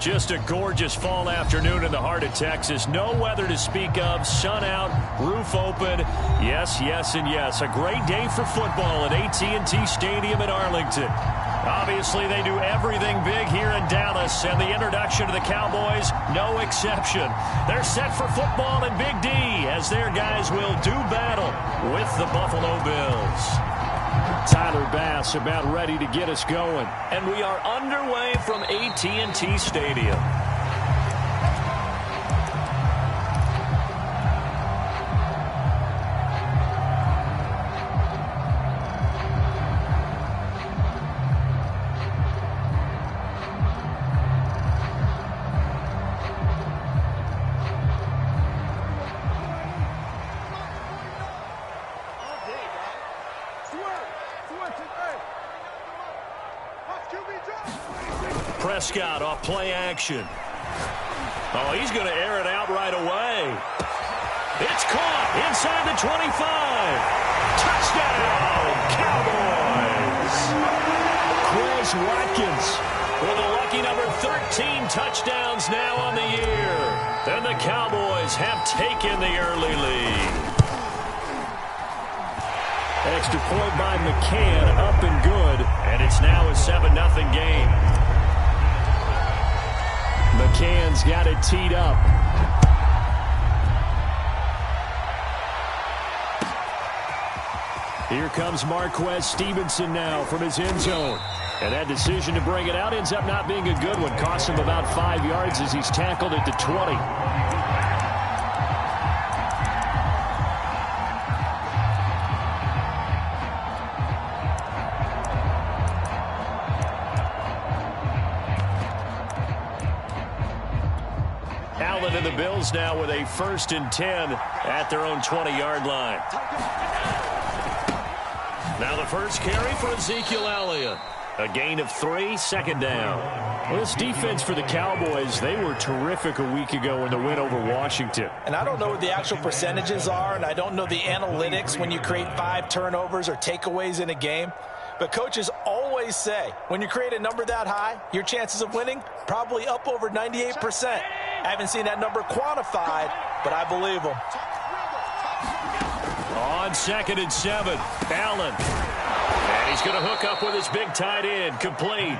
Just a gorgeous fall afternoon in the heart of Texas. No weather to speak of. Sun out, roof open. Yes, yes, and yes. A great day for football at AT&T Stadium in Arlington. Obviously, they do everything big here in Dallas, and the introduction to the Cowboys, no exception. They're set for football in Big D as their guys will do battle with the Buffalo Bills. Tyler Bass about ready to get us going. And we are underway from AT&T Stadium. Prescott off play action. Oh, he's going to air it out right away. It's caught inside the 25. Touchdown, Cowboys. Quez Watkins with a lucky number 13 touchdowns now on the year. And the Cowboys have taken the early lead. Extra point by McCann, up and good. And it's now a 7-0 game. McCann's got it teed up. Here comes Marquez Stevenson now from his end zone. And that decision to bring it out ends up not being a good one. Cost him about 5 yards as he's tackled at the 20. And the Bills now with a 1st and 10 at their own 20-yard line. Now the first carry for Ezekiel Elliott. A gain of 3, 2nd down. Well, this defense for the Cowboys, they were terrific a week ago in the win over Washington. And I don't know what the actual percentages are, and I don't know the analytics when you create 5 turnovers or takeaways in a game. But coaches always say, when you create a number that high, your chances of winning probably up over 98%. I haven't seen that number quantified, but I believe them. On 2nd and 7, Allen. And he's going to hook up with his big tight end, complete.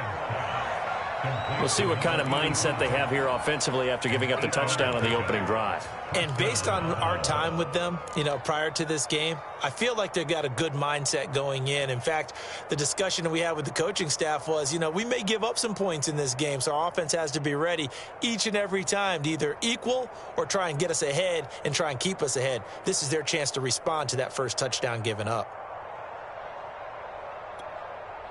We'll see what kind of mindset they have here offensively after giving up the touchdown on the opening drive. And based on our time with them, prior to this game, I feel like they've got a good mindset going in. In fact, the discussion that we had with the coaching staff was, we may give up some points in this game, so our offense has to be ready each and every time to either equal or try and get us ahead and try and keep us ahead. This is their chance to respond to that first touchdown given up.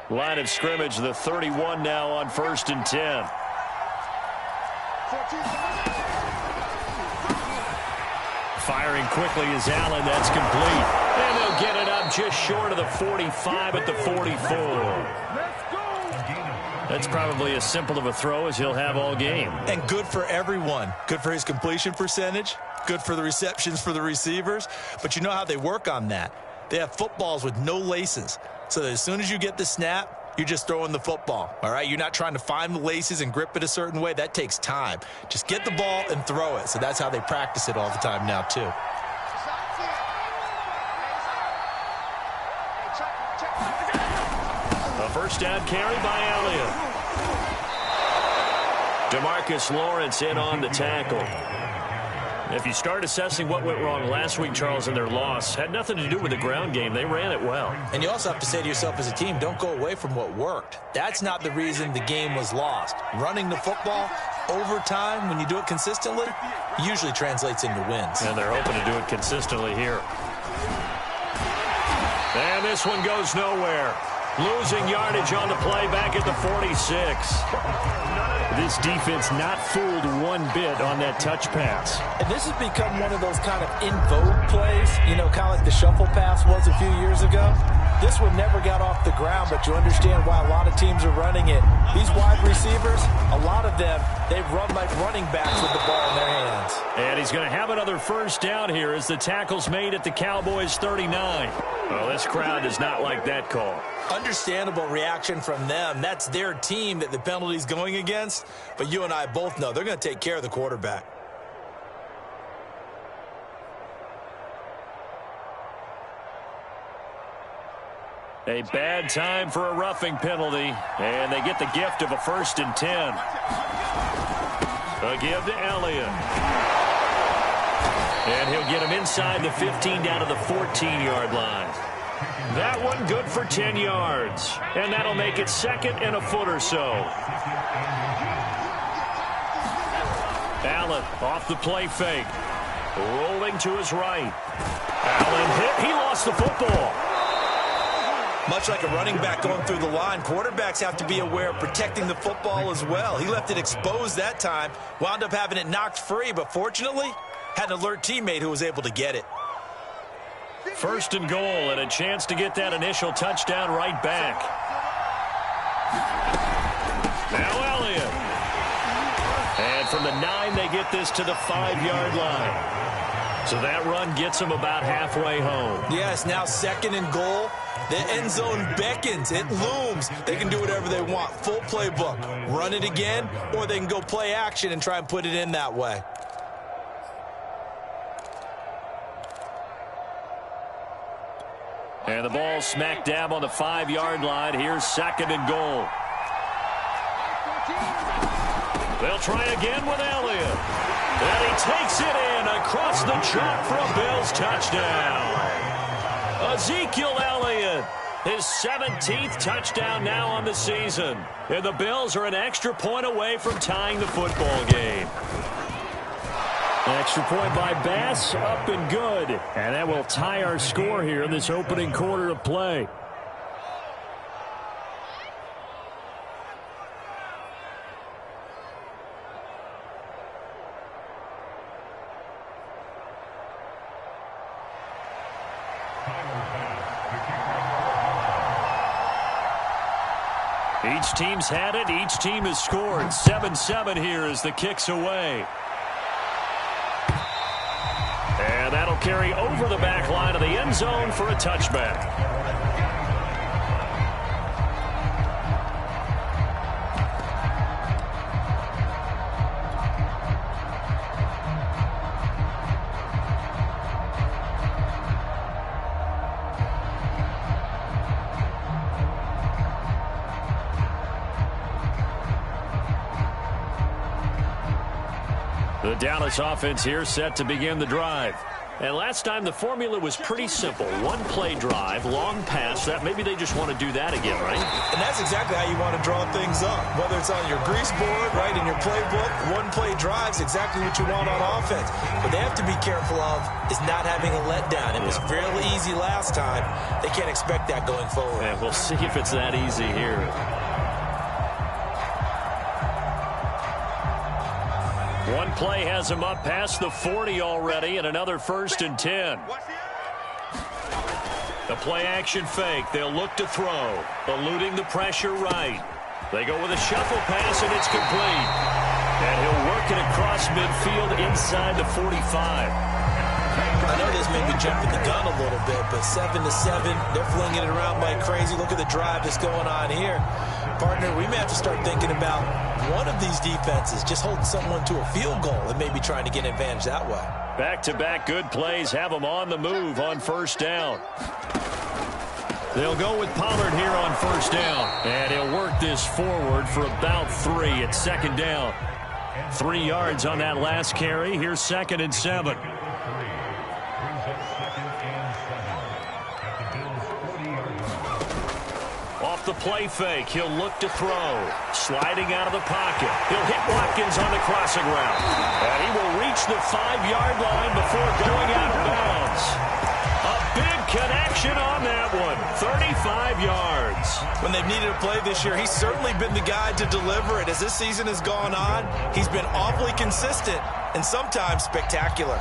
Line of scrimmage, the 31 now on 1st and 10. Firing quickly is Allen. That's complete. And they'll get it up just short of the 45 at the 44. That's probably as simple of a throw as he'll have all game. And good for everyone. Good for his completion percentage. Good for the receptions for the receivers. But you know how they work on that. They have footballs with no laces. So that as soon as you get the snap, you're just throwing the football, all right? You're not trying to find the laces and grip it a certain way. That takes time. Just get the ball and throw it. So that's how they practice it all the time now, too. A first down carry by Elliott. DeMarcus Lawrence in on the tackle. If you start assessing what went wrong last week, Charles, in their loss, had nothing to do with the ground game. They ran it well. And you also have to say to yourself as a team, don't go away from what worked. That's not the reason the game was lost. Running the football over time, when you do it consistently, usually translates into wins. And they're hoping to do it consistently here. And this one goes nowhere. Losing yardage on the play back at the 46. This defense not fooled one bit on that touch pass. And this has become one of those kind of in vogue plays, kind of like the shuffle pass was a few years ago. This one never got off the ground, but you understand why a lot of teams are running it. These wide receivers, a lot of them, they run like running backs with the ball in their hands. And he's going to have another first down here as the tackle's made at the Cowboys 39. Well, this crowd does not like that call. Understandable reaction from them. That's their team that the penalty's going against. But you and I both know they're going to take care of the quarterback. A bad time for a roughing penalty, and they get the gift of a 1st and 10. A give to Elliott. And he'll get him inside the 15 down to the 14-yard line. That one good for 10 yards. And that'll make it 2nd and a foot or so. Allen off the play fake. Rolling to his right. Allen hit. He lost the football. Much like a running back going through the line, quarterbacks have to be aware of protecting the football as well. He left it exposed that time, wound up having it knocked free, but fortunately, had an alert teammate who was able to get it. 1st and goal, and a chance to get that initial touchdown right back. Now Elliott. And from the 9, they get this to the 5-yard line. So that run gets them about halfway home. Yes, now 2nd and goal. The end zone beckons. It looms. They can do whatever they want. Full playbook. Run it again, or they can go play action and try and put it in that way. And the ball smack dab on the 5-yard line. Here's 2nd and goal. They'll try again with Elliott. And he takes it in across the chalk for a Bills touchdown. Ezekiel Elliott, his 17th touchdown now on the season. And the Bills are an extra point away from tying the football game. Extra point by Bass, up and good. And that will tie our score here in this opening quarter of play. Each team's had it. Each team has scored. 7-7 here as the kick's away. And that'll carry over the back line of the end zone for a touchback. The Dallas offense here set to begin the drive. And last time the formula was pretty simple. One play drive, long pass. That maybe they just want to do that again, right? And that's exactly how you want to draw things up. Whether it's on your grease board, right, in your playbook, one play drive's exactly what you want on offense. What they have to be careful of is not having a letdown. It was fairly easy last time. They can't expect that going forward. And we'll see if it's that easy here. One play has him up past the 40 already, and another 1st and 10. The play action fake. They'll look to throw. Eluding the pressure right. They go with a shuffle pass, and it's complete. And he'll work it across midfield inside the 45. I know this may be jumping the gun a little bit, but 7-7, they're flinging it around like crazy. Look at the drive that's going on here. Partner, we may have to start thinking about one of these defenses just holding someone to a field goal and maybe trying to get an advantage that way. Back-to-back good plays have them on the move on 1st down. They'll go with Pollard here on 1st down. And he'll work this forward for about 3 at 2nd down. 3 yards on that last carry. Here's 2nd and 7. Off the play fake, he'll look to throw. Sliding out of the pocket. He'll hit Watkins on the crossing route. And he will reach the 5-yard line before going out of bounds. A big connection on that one. 35 yards. When they've needed a play this year, he's certainly been the guy to deliver it. As this season has gone on, he's been awfully consistent and sometimes spectacular.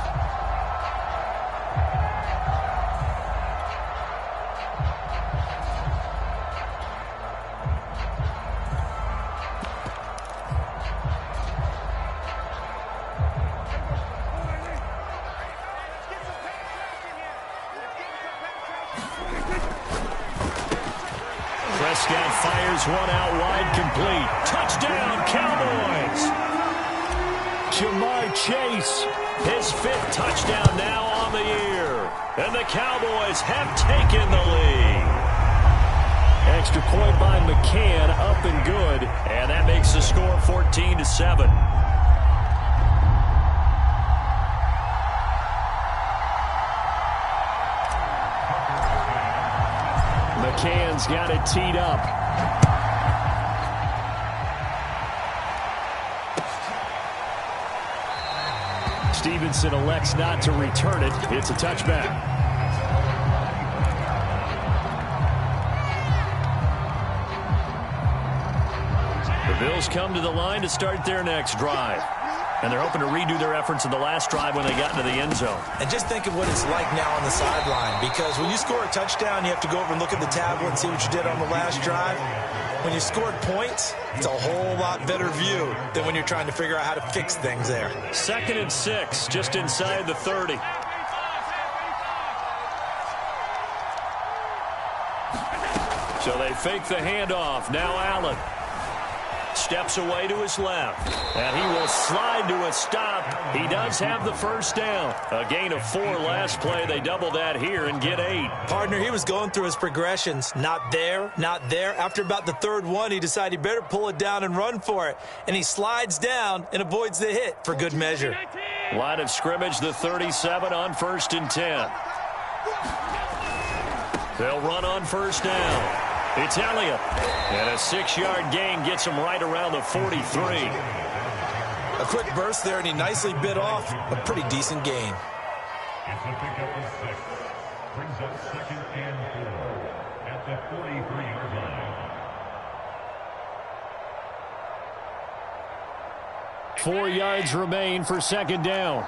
This one out wide, complete. Touchdown, Cowboys! Ja'Marr Chase, his 5th touchdown now on the year. And the Cowboys have taken the lead. Extra point by McCann, up and good. And that makes the score 14-7. McCann's got it teed up. Stevenson elects not to return it. It's a touchback. The Bills come to the line to start their next drive. And they're hoping to redo their efforts in the last drive when they got into the end zone. And just think of what it's like now on the sideline, because when you score a touchdown, you have to go over and look at the tablet and see what you did on the last drive. When you scored points, it's a whole lot better view than when you're trying to figure out how to fix things there. 2nd and 6, just inside the 30. So they fake the handoff. Now Allen steps away to his left, and he will slide to a stop. He does have the first down. A gain of 4 last play. They double that here and get 8. Partner, he was going through his progressions. Not there, not there. After about the 3rd one, he decided he better pull it down and run for it. And he slides down and avoids the hit for good measure. Line of scrimmage, the 37 on 1st and 10. They'll run on first down. It's Elliott. And a 6-yard gain gets him right around the 43. A quick burst there, and he nicely bit off a pretty decent gain. It's a pickup of 6. Brings up 2nd and 4 at the 43-yard line. 4 yards remain for 2nd down.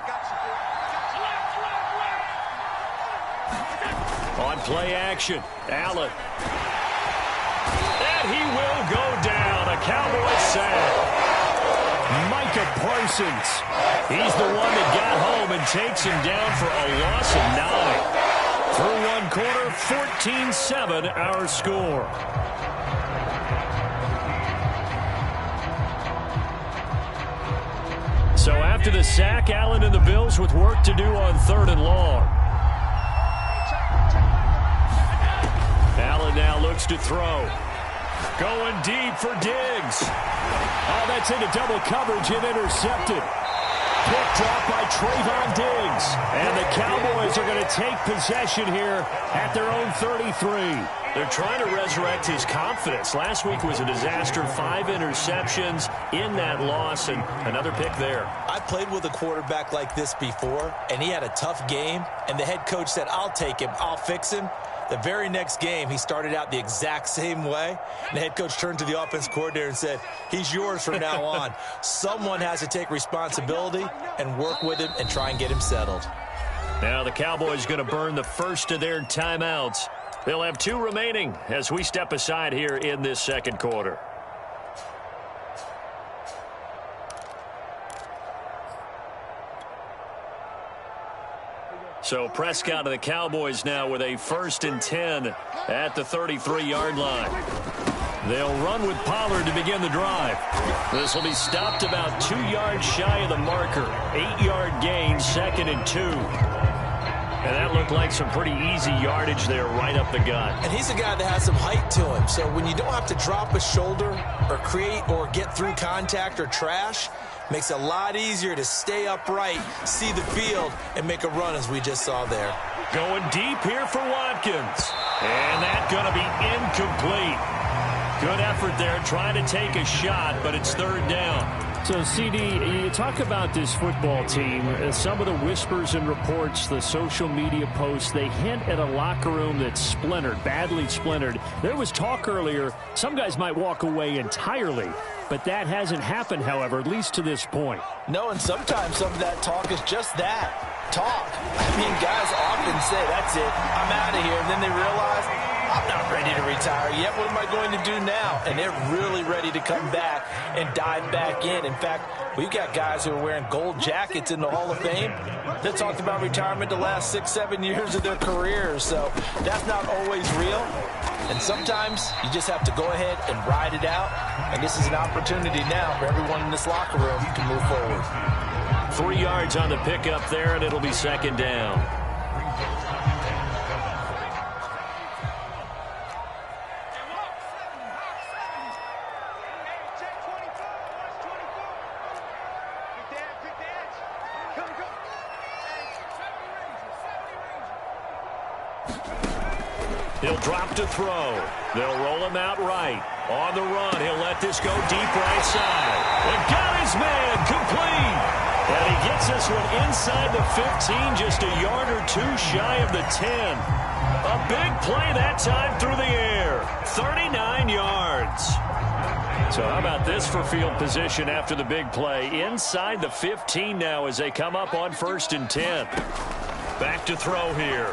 On play action, Allen. And he will go down. A Cowboys sack. Micah Parsons. He's the one that got home and takes him down for a loss of 9. Through one quarter, 14-7 our score. So after the sack, Allen and the Bills with work to do on 3rd and long. Allen now looks to throw. Going deep for Diggs. Oh, that's into double coverage and intercepted. Pick drop by Trayvon Diggs. And the Cowboys are going to take possession here at their own 33. They're trying to resurrect his confidence. Last week was a disaster. 5 interceptions in that loss, and another pick there. I played with a quarterback like this before, and he had a tough game, and the head coach said, I'll take him, I'll fix him. The very next game, he started out the exact same way. And the head coach turned to the offense coordinator and said, he's yours from now on. Someone has to take responsibility and work with him and try and get him settled. Now the Cowboys going to burn the first of their timeouts. They'll have 2 remaining as we step aside here in this 2nd quarter. So Prescott of the Cowboys now with a 1st and 10 at the 33-yard line. They'll run with Pollard to begin the drive. This will be stopped about 2 yards shy of the marker. 8-yard gain, 2nd and 2. And that looked like some pretty easy yardage there right up the gut. And he's a guy that has some height to him. So when you don't have to drop a shoulder or create or get through contact or trash, makes it a lot easier to stay upright, see the field, and make a run as we just saw there. Going deep here for Watkins. And that's going to be incomplete. Good effort there trying to take a shot, but it's 3rd down. So, CD, you talk about this football team, some of the whispers and reports, the social media posts, they hint at a locker room that's splintered, badly splintered. There was talk earlier, some guys might walk away entirely, but that hasn't happened, however, at least to this point. No, and sometimes some of that talk is just that, talk. I mean, guys often say, that's it, I'm out of here, and then they realize I'm not ready to retire yet. What am I going to do now? And they're really ready to come back and dive back in. In fact, we've got guys who are wearing gold jackets in the Hall of Fame that talked about retirement the last 6-7 years of their careers. So that's not always real. And sometimes you just have to go ahead and ride it out. And this is an opportunity now for everyone in this locker room to move forward. 3 yards on the pickup there, and it'll be second down. He'll drop to throw. They'll roll him out right. On the run, he'll let this go deep right side. And got his man complete. And he gets this one inside the 15, just a yard or two shy of the 10. A big play that time through the air. 39 yards. So how about this for field position after the big play? Inside the 15 now as they come up on 1st and 10. Back to throw here.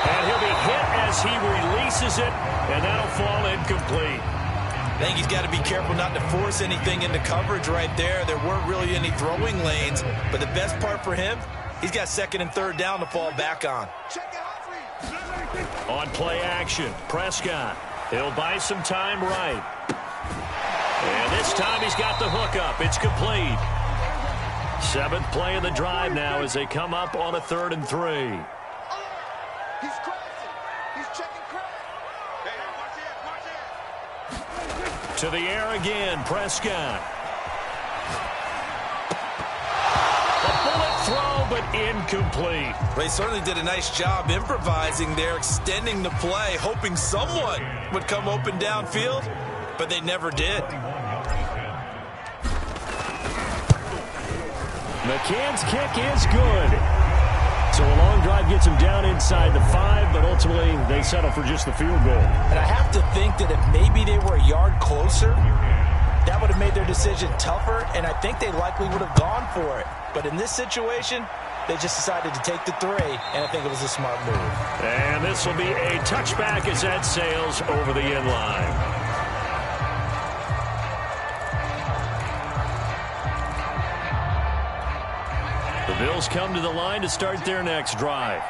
And he'll be hit as he releases it, and that'll fall incomplete. I think he's got to be careful not to force anything into coverage right there. There weren't really any throwing lanes, but the best part for him, he's got 2nd and 3rd down to fall back on. On play action, Prescott. He'll buy some time right. And this time he's got the hook up. It's complete. 7th play of the drive now as they come up on a 3rd and 3. He's crossing. He's checking crack. Hey, watch it. To the air again, Prescott. A bullet throw, but incomplete. They certainly did a nice job improvising there, extending the play, hoping someone would come open downfield, but they never did. McCann's kick is good. So a long drive gets him down inside the 5, but ultimately they settle for just the field goal. And I have to think that if maybe they were a yard closer, that would have made their decision tougher, and I think they likely would have gone for it. But in this situation, they just decided to take the 3, and I think it was a smart move. And this will be a touchback as that sails over the end line. The Bills come to the line to start their next drive.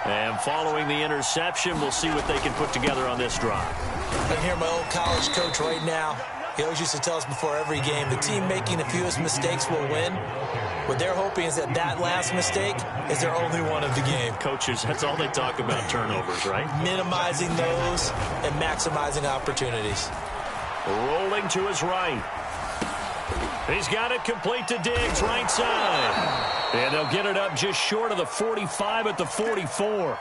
And following the interception, we'll see what they can put together on this drive. I can hear my old college coach right now. He always used to tell us before every game, the team making the fewest mistakes will win. What they're hoping is that that last mistake is their only one of the game. Coaches, that's all they talk about, turnovers, right? Minimizing those and maximizing opportunities. Rolling to his right. He's got it complete to Diggs, right side. And they'll get it up just short of the 45 at the 44.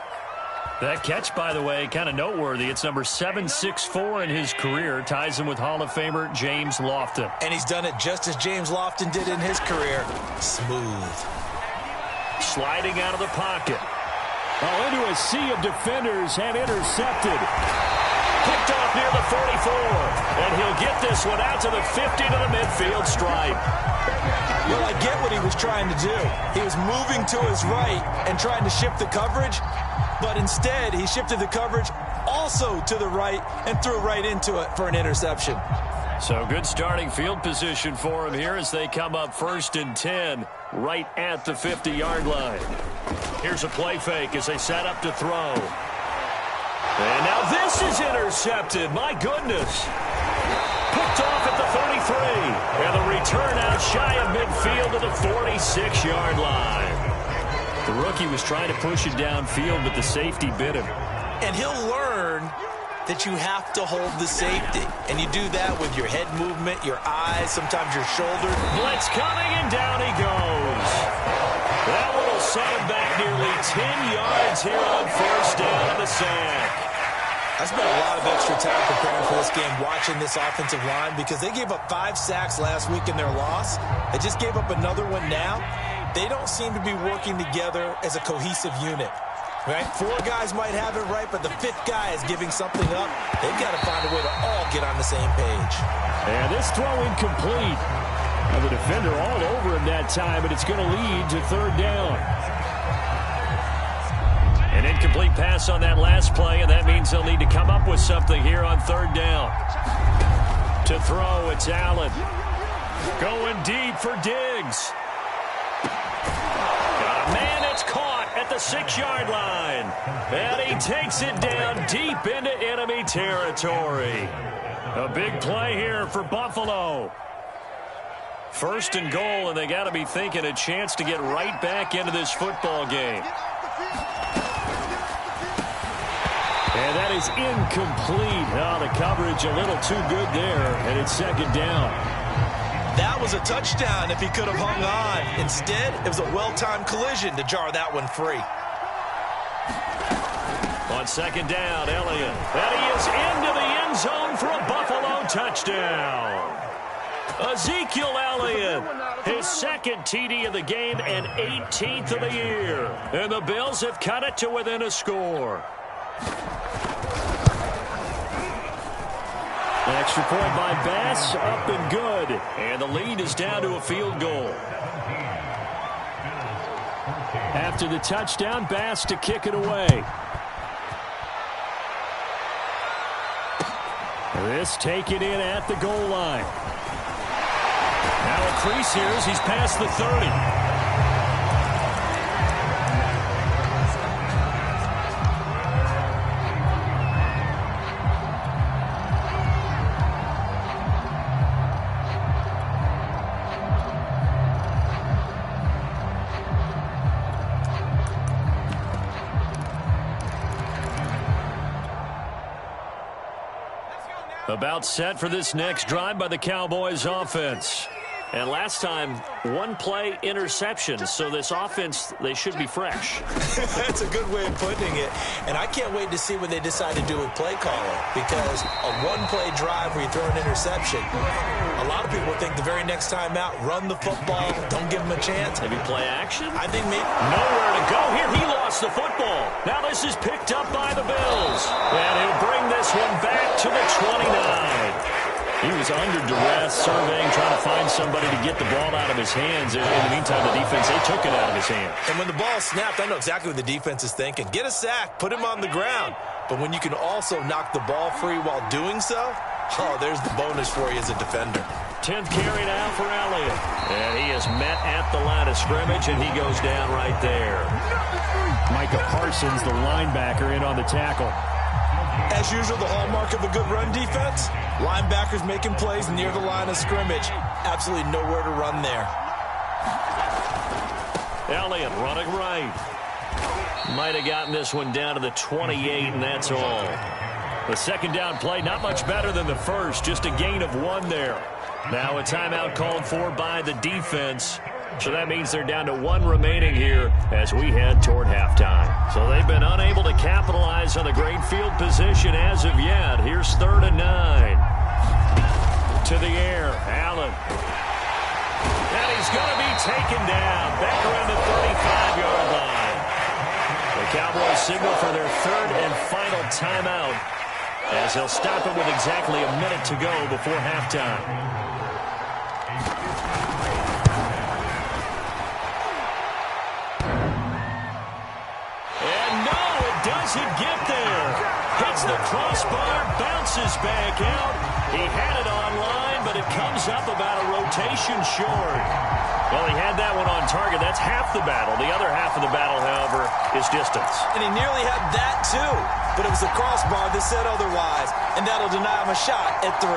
That catch, by the way, kind of noteworthy. It's number 764 in his career. Ties him with Hall of Famer James Lofton. And he's done it just as James Lofton did in his career. Smooth. Sliding out of the pocket. Oh, into a sea of defenders and intercepted. Picked off near the 44. And he'll get this one out to the 50 to the midfield stripe. Well, I get what he was trying to do. He was moving to his right and trying to shift the coverage. But instead, he shifted the coverage also to the right and threw right into it for an interception. So good starting field position for him here as they come up 1st and 10 right at the 50-yard line. Here's a play fake as they set up to throw. And now this is intercepted. My goodness. Picked off at the 33. And the return out shy of midfield to the 46-yard line. The rookie was trying to push it downfield, but the safety bit him. And he'll learn that you have to hold the safety. And you do that with your head movement, your eyes, sometimes your shoulder. Blitz coming, and down he goes. That one will set him back nearly 10 yards here on 1st down on the sack. I spent a lot of extra time preparing for this game, watching this offensive line, because they gave up 5 sacks last week in their loss. They just gave up another one now. They don't seem to be working together as a cohesive unit. Right? 4 guys might have it right, but the 5th guy is giving something up. They've got to find a way to all get on the same page. And this throw incomplete. Now the defender all over him that time, but it's going to lead to 3rd down. And An incomplete pass on that last play, and that means they'll need to come up with something here on third down. To throw, it's Allen. Going deep for Diggs. Got a man that's caught at the 6-yard line. And he takes it down deep into enemy territory. A big play here for Buffalo. First and goal, and they got to be thinking a chance to get right back into this football game. And that is incomplete. Oh, the coverage a little too good there, and it's second down. That was a touchdown if he could have hung on. Instead, it was a well-timed collision to jar that one free. On second down, Elliott. And he is into the end zone for a Buffalo touchdown. Ezekiel Elliott, his second TD of the game and 18th of the year. And the Bills have cut it to within a score. An extra point by Bass, up and good. And the lead is down to a field goal. After the touchdown, Bass to kick it away. This taken in at the goal line. Now a crease here as he's past the 30. About set for this next drive by the Cowboys offense. And last time, one play interception. So this offense, they should be fresh. That's a good way of putting it. And I can't wait to see what they decide to do with play calling. Because a one-play drive where you throw an interception, a lot of people think the very next time out, run the football, don't give them a chance. Maybe play action? I think maybe. Nowhere to go here. He lost the football. Now this is picked up by the Bills. And he'll bring this one back to the 29. He was under duress, surveying, trying to find somebody to get the ball out of his hands. In the meantime, the defense, they took it out of his hands. And when the ball snapped, I know exactly what the defense is thinking. Get a sack, put him on the ground. But when you can also knock the ball free while doing so, oh, there's the bonus for you as a defender. 10th carry now for Elliott. And he is met at the line of scrimmage, and he goes down right there. Micah Parsons, the linebacker, in on the tackle. As usual, the hallmark of a good run defense, linebackers making plays near the line of scrimmage. Absolutely nowhere to run there. Elliott running right. Might have gotten this one down to the 28, and that's all. The second down play, not much better than the first, just a gain of 1 there. Now a timeout called for by the defense. So that means they're down to 1 remaining here as we head toward halftime. So they've been unable to capitalize on the great field position as of yet. Here's 3rd and 9. To the air, Allen. And he's going to be taken down back around the 35-yard line. The Cowboys signal for their 3rd and final timeout as they'll stop it with exactly a minute to go before halftime. Doesn't get there. Hits the crossbar, bounces back out. He had it online, but it comes up about a rotation short. Well, he had that one on target. That's half the battle. The other half of the battle, however, is distance. And he nearly had that, too. But it was the crossbar that said otherwise, and that'll deny him a shot at 3.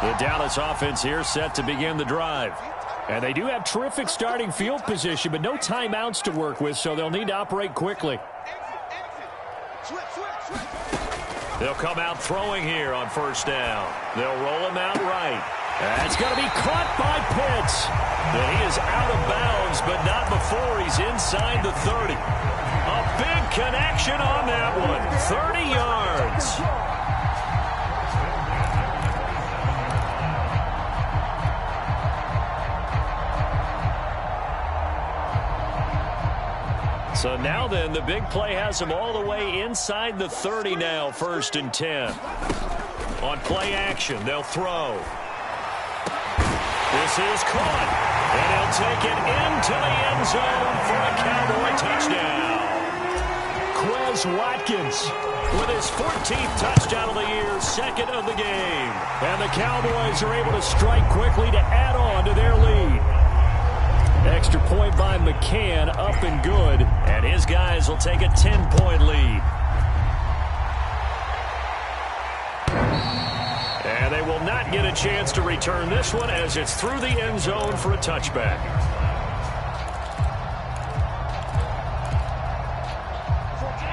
The Dallas offense here set to begin the drive. And they do have terrific starting field position, but no timeouts to work with, so they'll need to operate quickly. They'll come out throwing here on 1st down. They'll roll him out right. That's going to be caught by Pitts. And he is out of bounds, but not before he's inside the 30. A big connection on that one. 30 yards. So now then, the big play has him all the way inside the 30 now, 1st and 10. On play action, they'll throw. This is caught, and he'll take it into the end zone for a Cowboy touchdown. Quez Watkins with his 14th touchdown of the year, second of the game. And the Cowboys are able to strike quickly to add on to their lead. Extra point by McCann, up and good. And his guys will take a 10-point lead. And they will not get a chance to return this one as it's through the end zone for a touchback.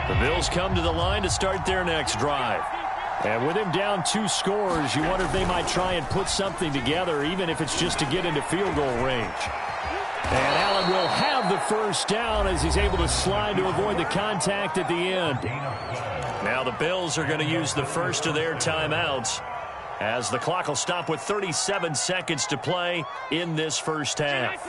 The Bills come to the line to start their next drive. And with him down 2 scores, you wonder if they might try and put something together, even if it's just to get into field goal range. And Allen will have the first down as he's able to slide to avoid the contact at the end. Now the Bills are going to use the first of their timeouts as the clock will stop with 37 seconds to play in this first half.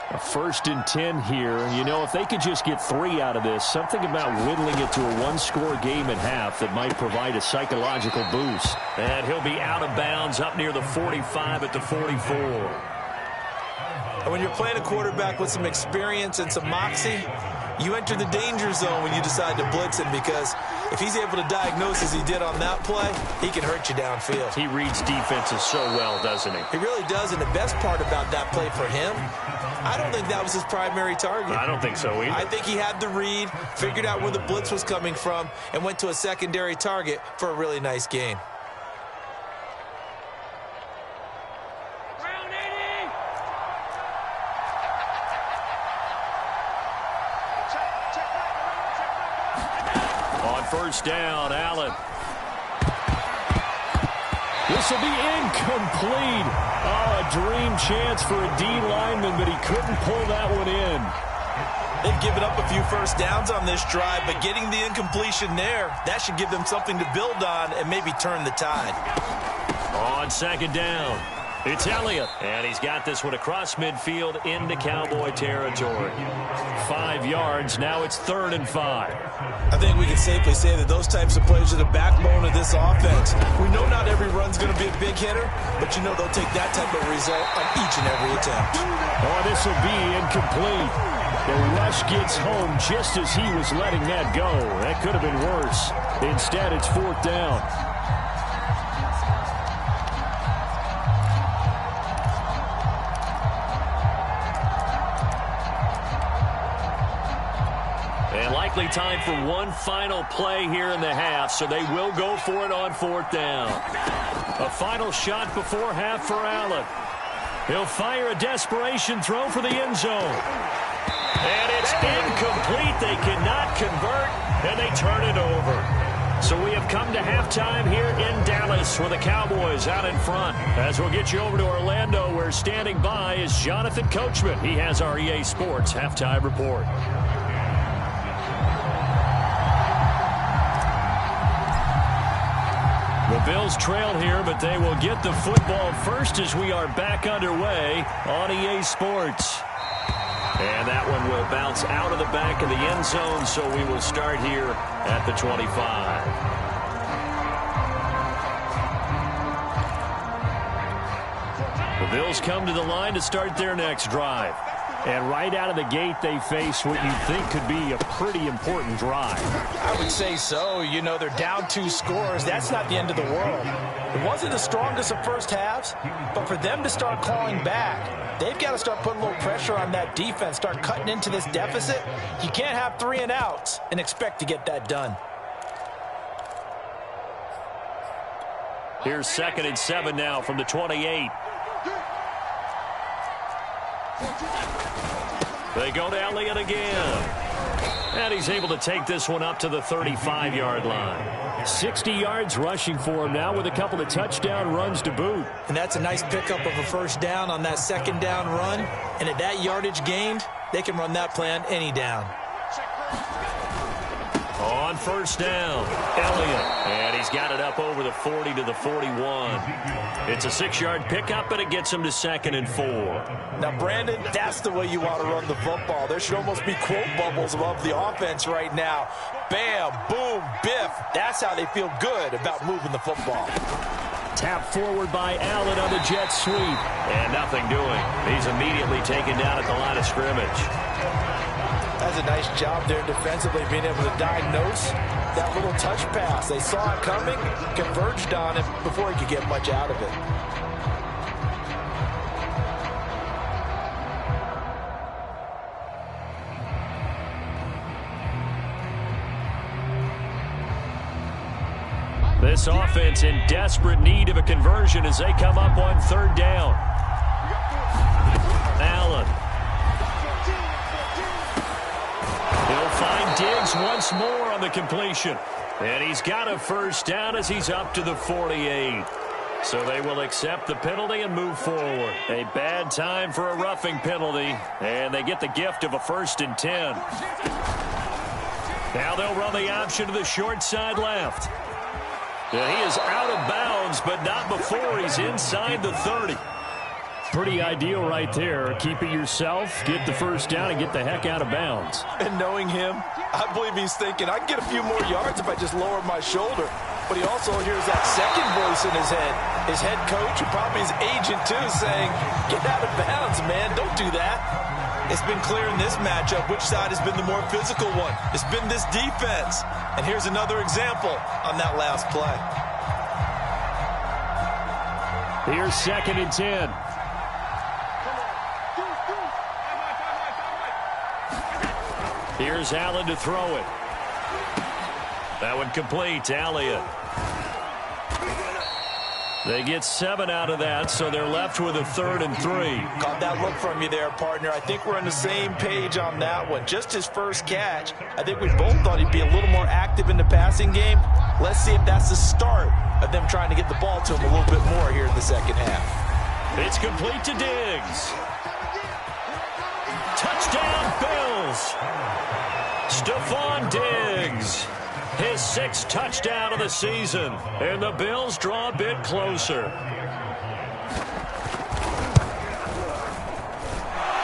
A 1st and 10 here. You know, if they could just get 3 out of this, something about whittling it to a 1-score game at half that might provide a psychological boost. And he'll be out of bounds up near the 45 at the 44. And when you're playing a quarterback with some experience and some moxie, you enter the danger zone when you decide to blitz him, because if he's able to diagnose as he did on that play, he can hurt you downfield. He reads defenses so well, doesn't he? He really does, and the best part about that play for him, I don't think that was his primary target. I don't think so either. I think he had the read, figured out where the blitz was coming from, and went to a secondary target for a really nice gain. First down, Allen. This will be incomplete. Oh, a dream chance for a D lineman, but he couldn't pull that one in. They've given up a few first downs on this drive, but getting the incompletion there, that should give them something to build on and maybe turn the tide. On second down, it's Elliott, and he's got this one across midfield into Cowboy territory. 5 yards, now it's 3rd and 5. I think we can safely say that those types of plays are the backbone of this offense. We know not every run's going to be a big hitter, but you know they'll take that type of result on each and every attempt. Oh, this will be incomplete. The rush gets home just as he was letting that go. That could have been worse. Instead, it's 4th down. Likely time for one final play here in the half, so they will go for it on 4th down. A final shot before half for Allen. He'll fire a desperation throw for the end zone. And it's incomplete. They cannot convert, and they turn it over. So we have come to halftime here in Dallas with the Cowboys out in front. As we'll get you over to Orlando, where standing by is Jonathan Coachman. He has our EA Sports halftime report. The Bills trail here, but they will get the football first as we are back underway on EA Sports. And that one will bounce out of the back of the end zone, so we will start here at the 25. The Bills come to the line to start their next drive. And right out of the gate, they face what you'd think could be a pretty important drive. I would say so. You know, they're down 2 scores. That's not the end of the world. It wasn't the strongest of first halves, but for them to start clawing back, they've got to start putting a little pressure on that defense, start cutting into this deficit. You can't have 3 and outs and expect to get that done. Here's 2nd and 7 now from the 28. They go to Elliott again. And he's able to take this one up to the 35-yard line. 60 yards rushing for him now with a couple of touchdown runs to boot. And that's a nice pickup of a first down on that 2nd down run. And at that yardage gained, they can run that play on any down. On 1st down, Elliott. And he's got it up over the 40 to the 41. It's a 6-yard pickup, and it gets him to 2nd and 4. Now, Brandon, that's the way you want to run the football. There should almost be quote bubbles above the offense right now. Bam, boom, biff. That's how they feel good about moving the football. Tap forward by Allen on the jet sweep. And nothing doing. He's immediately taken down at the line of scrimmage. That's a nice job there defensively, being able to diagnose that little touch pass. They saw it coming, converged on it before he could get much out of it. This offense in desperate need of a conversion as they come up on third down. Allen. He'll find Diggs once more on the completion. And he's got a first down as he's up to the 48. So they will accept the penalty and move forward. A bad time for a roughing penalty. And they get the gift of a 1st and 10. Now they'll run the option to the short side left. And he is out of bounds, but not before he's inside the 30. Pretty ideal right there. Keep it yourself, get the first down, and get the heck out of bounds. And knowing him, I believe he's thinking, I can get a few more yards if I just lower my shoulder. But he also hears that second voice in his head. His head coach, and probably his agent too, saying, get out of bounds, man. Don't do that. It's been clear in this matchup which side has been the more physical one. It's been this defense. And here's another example on that last play. Here's 2nd and 10. Here's Allen to throw it. That one complete to Elliott. They get 7 out of that, so they're left with a 3rd and 3. Caught that look from you there, partner. I think we're on the same page on that one. Just his first catch. I think we both thought he'd be a little more active in the passing game. Let's see if that's the start of them trying to get the ball to him a little bit more here in the second half. It's complete to Diggs. Touchdown, Bills. Stephon Diggs. His 6th touchdown of the season. And the Bills draw a bit closer.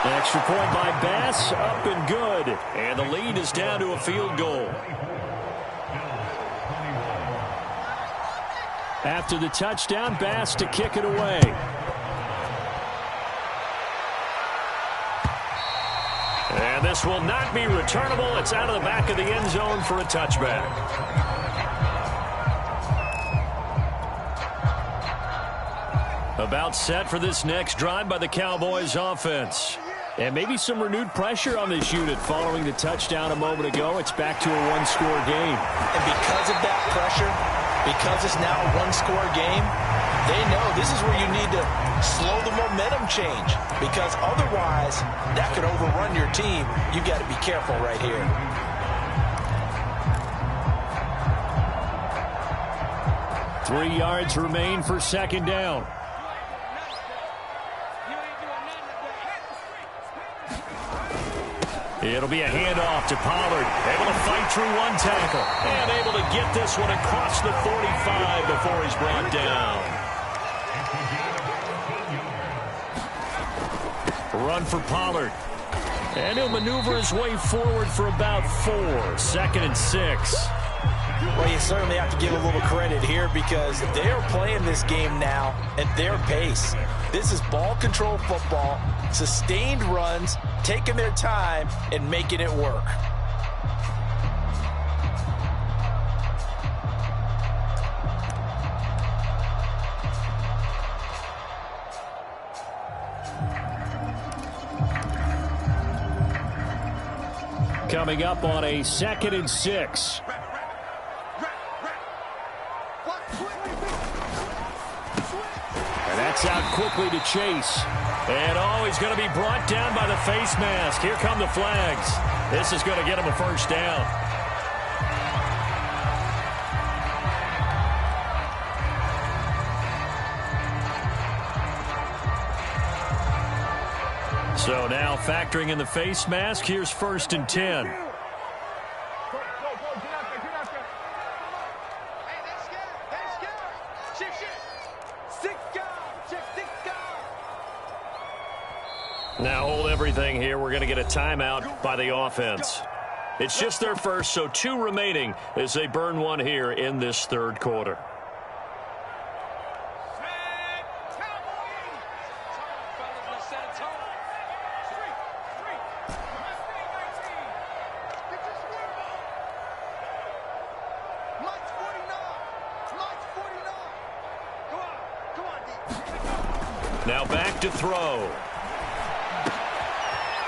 Extra point by Bass, up and good. And the lead is down to a field goal. After the touchdown, Bass to kick it away. And this will not be returnable. It's out of the back of the end zone for a touchback. About set for this next drive by the Cowboys offense. And maybe some renewed pressure on this unit following the touchdown a moment ago. It's back to a one-score game. And because of that pressure, because it's now a one-score game, they know this is where you need to slow the momentum change, because otherwise that could overrun your team. You got to be careful right here. Three yards remain for 2nd down. It'll be a handoff to Pollard. Able to fight through one tackle. And able to get this one across the 45 before he's brought down. Run for Pollard. And he'll maneuver his way forward for about 4. 2nd and 6. Well, you certainly have to give a little credit here, because they are playing this game now at their pace. This is ball control football, sustained runs, taking their time and making it work. Coming up on a 2nd and 6. And that's out quickly to Chase. And he's going to be brought down by the face mask. Here come the flags. This is going to get him a first down. So now factoring in the face mask, here's 1st and 10. Now hold everything here. We're going to get a timeout by the offense. It's just their first, so 2 remaining as they burn one here in this 3rd quarter. Now back to throw.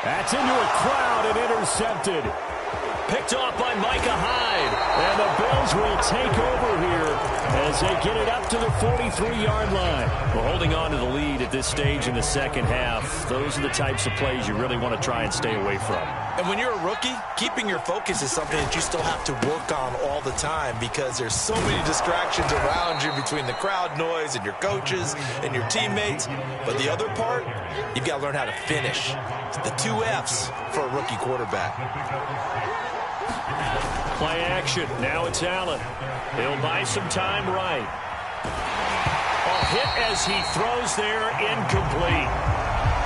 That's into a crowd and intercepted. Picked off by Micah Hyde. And the Bills will take over here as they get it up to the 43-yard line. Well, holding on to the lead at this stage in the second half, those are the types of plays you really want to try and stay away from. And when you're a rookie, keeping your focus is something that you still have to work on all the time because there's so many distractions around you between the crowd noise and your coaches and your teammates. But the other part, you've got to learn how to finish. It's the 2 F's for a rookie quarterback. Play action. Now it's Allen. He'll buy some time right. A hit as he throws there, incomplete.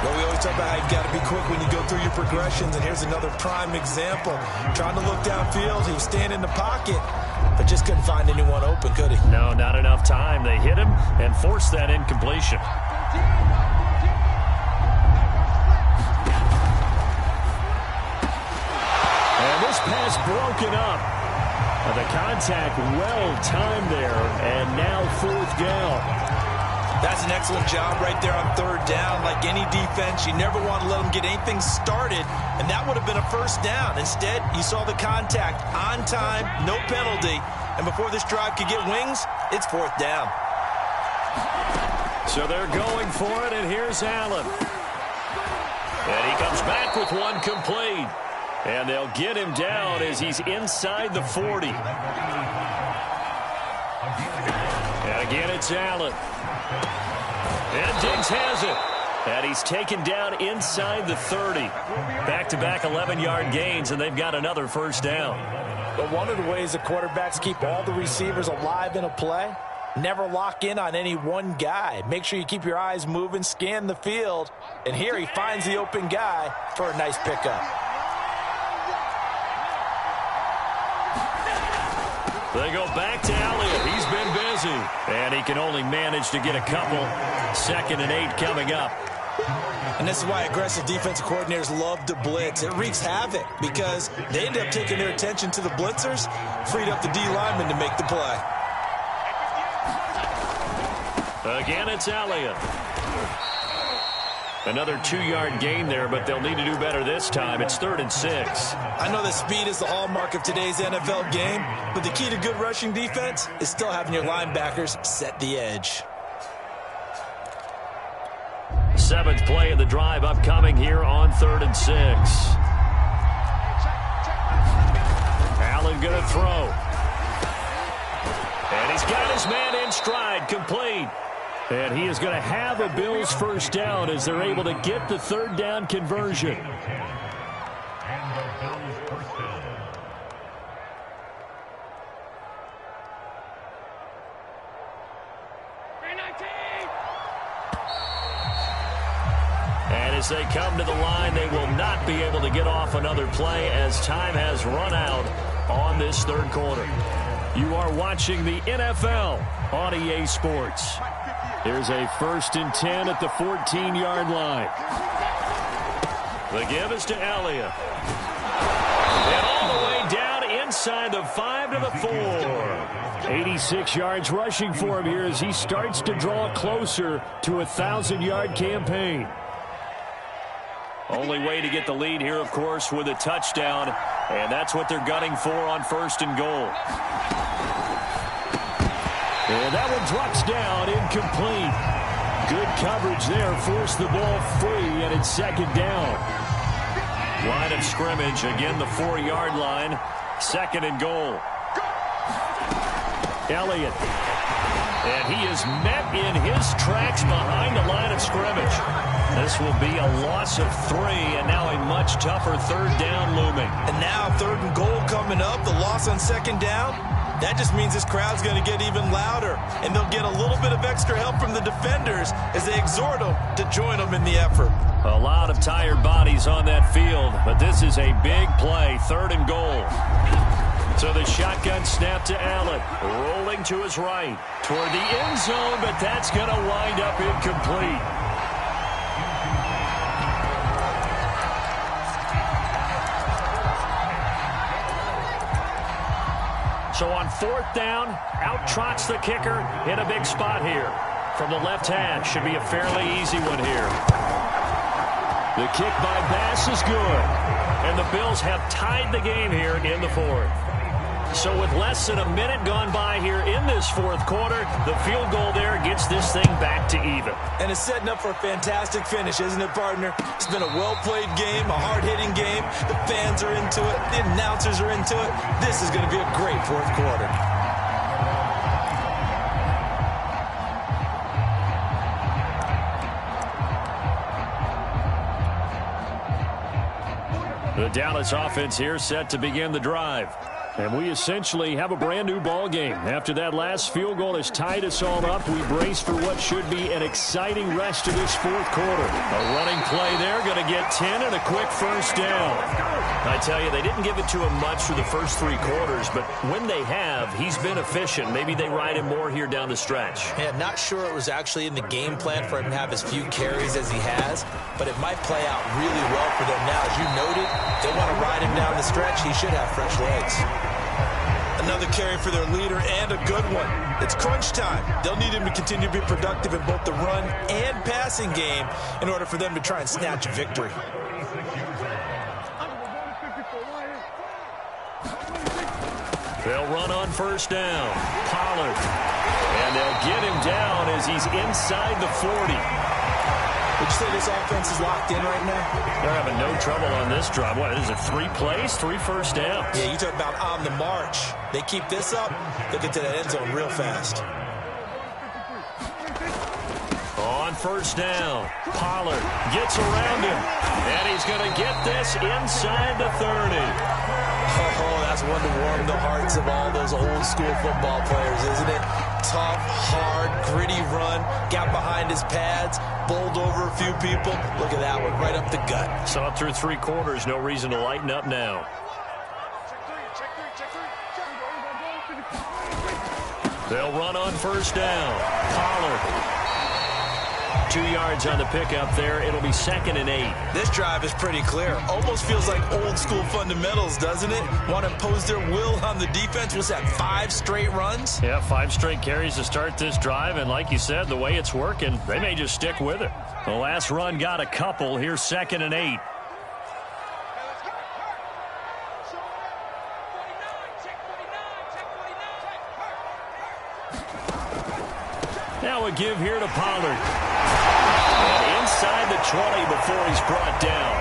Well, we always talk about how you've got to be quick when you go through your progressions, and here's another prime example. Trying to look downfield, he was standing in the pocket, but just couldn't find anyone open, could he? No, not enough time. They hit him and forced that incompletion. And this pass broken up. The contact well-timed there, and now 4th down. That's an excellent job right there on 3rd down. Like any defense, you never want to let them get anything started, and that would have been a 1st down. Instead, you saw the contact on time, no penalty, and before this drive could get wings, it's 4th down. So they're going for it, and here's Allen. And he comes back with one complete. And they'll get him down as he's inside the 40. And again, it's Allen. And Diggs has it. And he's taken down inside the 30. Back-to-back 11-yard gains, and they've got another 1st down. But one of the ways the quarterbacks keep all the receivers alive in a play, never lock in on any one guy. Make sure you keep your eyes moving, scan the field. And here he finds the open guy for a nice pickup. They go back to Elliott. He's been busy. And he can only manage to get a couple. 2nd and 8 coming up. And this is why aggressive defensive coordinators love to blitz. It wreaks havoc because they end up taking their attention to the blitzers, freed up the D lineman to make the play. Again, it's Elliott. Another 2-yard gain there, but they'll need to do better this time. It's 3rd and 6. I know that speed is the hallmark of today's NFL game, but the key to good rushing defense is still having your linebackers set the edge. 7th play of the drive upcoming here on 3rd and 6. Allen going to throw. And he's got his man in stride, complete. And he is going to have a Bills 1st down as they're able to get the 3rd down conversion. And the Bills 1st down. And as they come to the line, they will not be able to get off another play as time has run out on this 3rd quarter. You are watching the NFL on EA Sports. Here's a 1st and 10 at the 14-yard line. The give is to Elliott. And all the way down inside the 5 to the 4. 86 yards rushing for him here as he starts to draw closer to a 1,000-yard campaign. Only way to get the lead here, of course, with a touchdown. And that's what they're gunning for on 1st and goal. And that one drops down, incomplete. Good coverage there, forced the ball free, and it's 2nd down. Line of scrimmage, again the 4-yard line, 2nd and goal. Elliott. And he is met in his tracks behind the line of scrimmage. This will be a loss of 3, and now a much tougher 3rd down looming. And now 3rd and goal coming up, the loss on 2nd down. That just means this crowd's going to get even louder, and they'll get a little bit of extra help from the defenders as they exhort them to join them in the effort. A lot of tired bodies on that field, but this is a big play, 3rd and goal. So the shotgun snap to Allen, rolling to his right, toward the end zone, but that's going to wind up incomplete. So on 4th down, out trots the kicker in a big spot here. from the left hash. Should be a fairly easy one here. The kick by Bass is good. And the Bills have tied the game here in the fourth. So with less than a minute gone by here in this fourth quarter, the field goal there gets this thing back to even. And it's setting up for a fantastic finish, isn't it, partner? It's been a well-played game, a hard-hitting game. The fans are into it. The announcers are into it. This is going to be a great fourth quarter. The Dallas offense here set to begin the drive. And we essentially have a brand new ball game. After that last field goal has tied us all up, we brace for what should be an exciting rest of this fourth quarter. A running play there, going to get 10 and a quick first down. I tell you, they didn't give it to him much through the first three quarters, but when they have, he's been efficient. Maybe they ride him more here down the stretch. Yeah, not sure it was actually in the game plan for him to have as few carries as he has, but it might play out really well for them now. As you noted, they want to ride him down the stretch. He should have fresh legs. Another carry for their leader, and a good one. It's crunch time. They'll need him to continue to be productive in both the run and passing game in order for them to try and snatch a victory. They'll run on first down. Pollard. And they'll get him down as he's inside the 40. Would you say this offense is locked in right now? They're having no trouble on this drive. What is it, 3 plays, 3 first downs? Yeah, you talk about on the march. They keep this up, they'll get to that end zone real fast. On first down, Pollard gets around him, and he's going to get this inside the 30. Oh, that's one to warm the hearts of all those old school football players, isn't it? Tough, hard, gritty run, got behind his pads, bowled over a few people. Look at that one, right up the gut. Saw it through 3 quarters, no reason to lighten up now. They'll run on first down. Pollard. 2 yards on the pickup there. It'll be 2nd and 8. This drive is pretty clear. Almost feels like old school fundamentals, doesn't it? Want to impose their will on the defense. What's that, 5 straight runs? Yeah, 5 straight carries to start this drive. And like you said, the way it's working, they may just stick with it. The last run got a couple. Here's 2nd and 8. Now a give here to Pollard. And inside the 20 before he's brought down.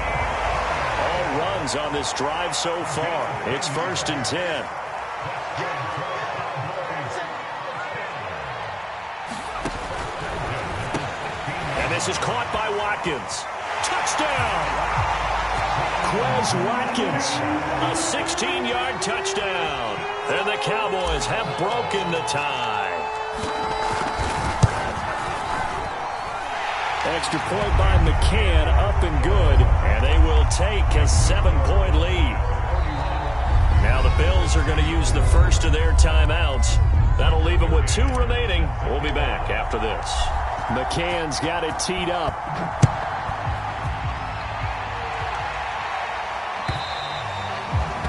All runs on this drive so far. It's 1st and 10. And this is caught by Watkins. Touchdown! Quez Watkins. A 16-yard touchdown. And the Cowboys have broken the tie. Extra point by McCann, up and good, and they will take a 7-point lead. Now the Bills are going to use the first of their timeouts. That'll leave them with 2 remaining. We'll be back after this. McCann's got it teed up.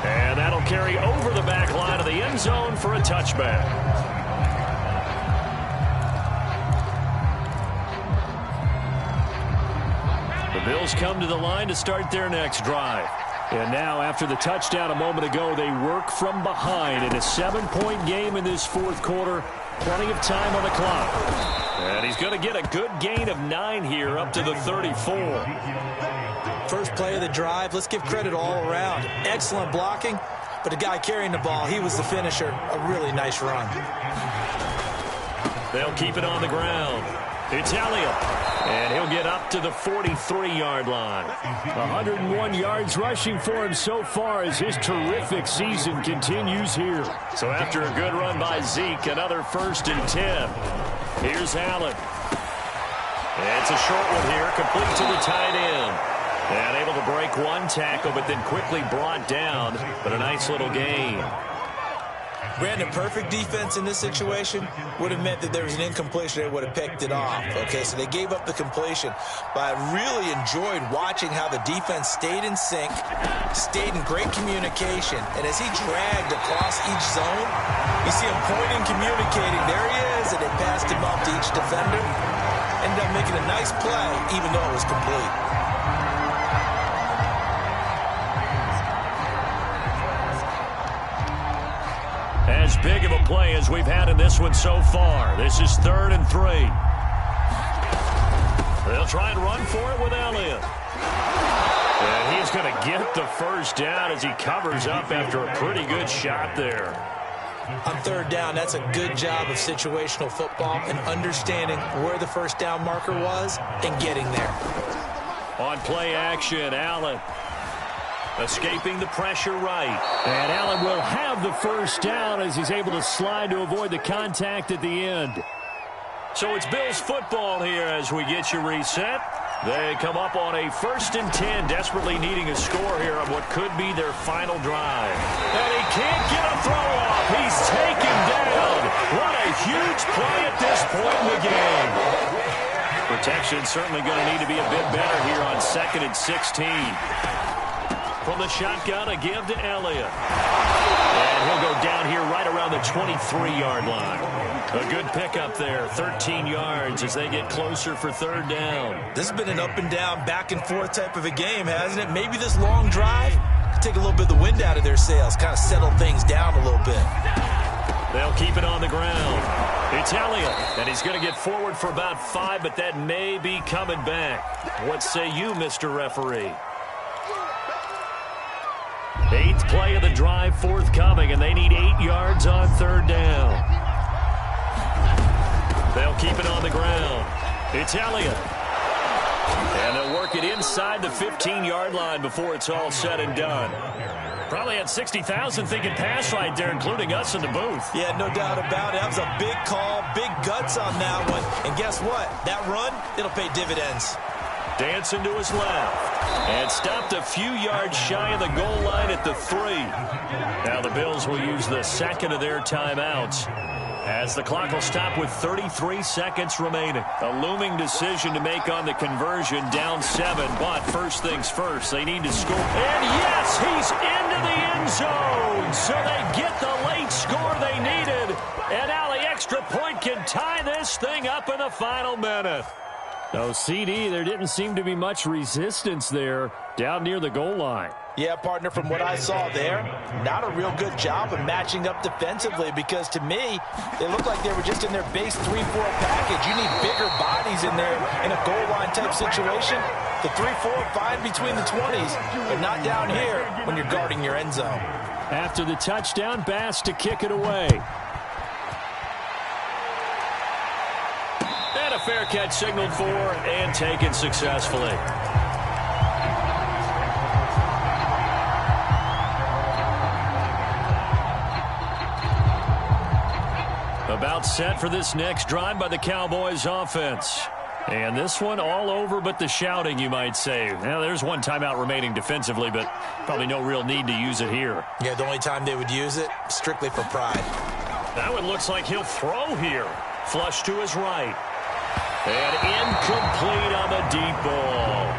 And that'll carry over the back line of the end zone for a touchback. Bills come to the line to start their next drive. And now, after the touchdown a moment ago, they work from behind in a 7-point game in this fourth quarter. Plenty of time on the clock. And he's going to get a good gain of 9 here up to the 34. First play of the drive. Let's give credit all around. Excellent blocking, but the guy carrying the ball, he was the finisher. A really nice run. They'll keep it on the ground. It's Elliott, and he'll get up to the 43-yard line. 101 yards rushing for him so far as his terrific season continues here. So after a good run by Zeke, another 1st and 10. Here's Allen. And it's a short one here, complete to the tight end. And able to break 1 tackle, but then quickly brought down, but a nice little gain. Brandon, perfect defense in this situation would have meant that there was an incompletion. They would have picked it off. Okay, so they gave up the completion. But I really enjoyed watching how the defense stayed in sync, stayed in great communication. And as he dragged across each zone, you see him pointing, communicating. There he is, and they passed him up to each defender. Ended up making a nice play, even though it was complete. As big of a play as we've had in this one so far. This is 3rd and 3. They'll try and run for it with Elliott. And he's going to get the first down as he covers up after a pretty good shot there. On 3rd down, that's a good job of situational football and understanding where the first down marker was and getting there. On play action, Allen. Escaping the pressure right. And Allen will have the first down as he's able to slide to avoid the contact at the end. So it's Bills football here as we get you reset. They come up on a 1st and 10, desperately needing a score here on what could be their final drive. And he can't get a throw off. He's taken down. What a huge play at this point in the game. Protection certainly going to need to be a bit better here on 2nd and 16. From the shotgun, a give to Elliott. And he'll go down here right around the 23-yard line. A good pickup there, 13 yards as they get closer for 3rd down. This has been an up-and-down, back-and-forth type of a game, hasn't it? Maybe this long drive could take a little bit of the wind out of their sails, kind of settle things down a little bit. They'll keep it on the ground. It's Elliott, and he's going to get forward for about 5, but that may be coming back. What say you, Mr. Referee? 8th play of the drive forthcoming, and they need 8 yards on 3rd down. They'll keep it on the ground. It's Elliott. And they'll work it inside the 15-yard line before it's all said and done. Probably had 60,000 thinking pass right there, including us in the booth. Yeah, no doubt about it. That was a big call, big guts on that one. And guess what? That run, it'll pay dividends. Dancing to his left. And stopped a few yards shy of the goal line at the 3. Now the Bills will use the 2nd of their timeouts as the clock will stop with 33 seconds remaining. A looming decision to make on the conversion, down 7. But first things first, they need to score. And yes, he's into the end zone. So they get the late score they needed. And now the extra point can tie this thing up in the final minute. No, CD, there didn't seem to be much resistance there down near the goal line. Yeah, partner, from what I saw there, not a real good job of matching up defensively because to me, they looked like they were just in their base 3-4 package. You need bigger bodies in there in a goal line type situation. The 3-4 fine between the 20s, but not down here when you're guarding your end zone. After the touchdown, Bass to kick it away. And a fair catch signaled for and taken successfully. About set for this next drive by the Cowboys offense. And this one all over but the shouting, you might say. Now, there's one timeout remaining defensively, but probably no real need to use it here. Yeah, the only time they would use it, strictly for pride. That one looks like he'll throw here. Flush to his right. And incomplete on the deep ball.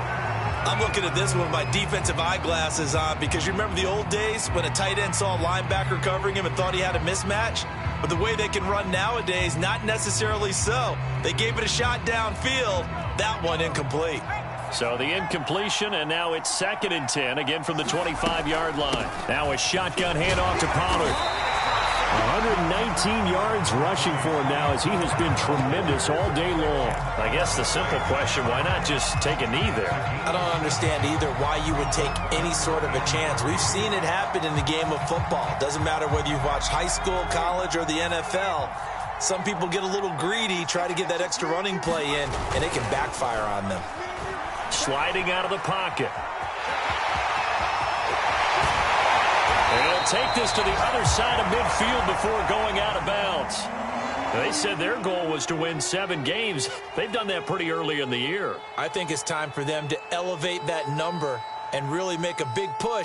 I'm looking at this one with my defensive eyeglasses on because you remember the old days when a tight end saw a linebacker covering him and thought he had a mismatch? But the way they can run nowadays, not necessarily so. They gave it a shot downfield. That one incomplete. So the incompletion, and now it's 2nd and 10, again from the 25-yard line. Now a shotgun handoff to Pollard. 119 yards rushing for him now as he has been tremendous all day long. I guess the simple question, why not just take a knee there? I don't understand either why you would take any sort of a chance. We've seen it happen in the game of football. Doesn't matter whether you watch high school, college, or the NFL. Some people get a little greedy, try to get that extra running play in, and it can backfire on them. Sliding out of the pocket. They'll take this to the other side of midfield before going out of bounds. They said their goal was to win 7 games. They've done that pretty early in the year. I think it's time for them to elevate that number and really make a big push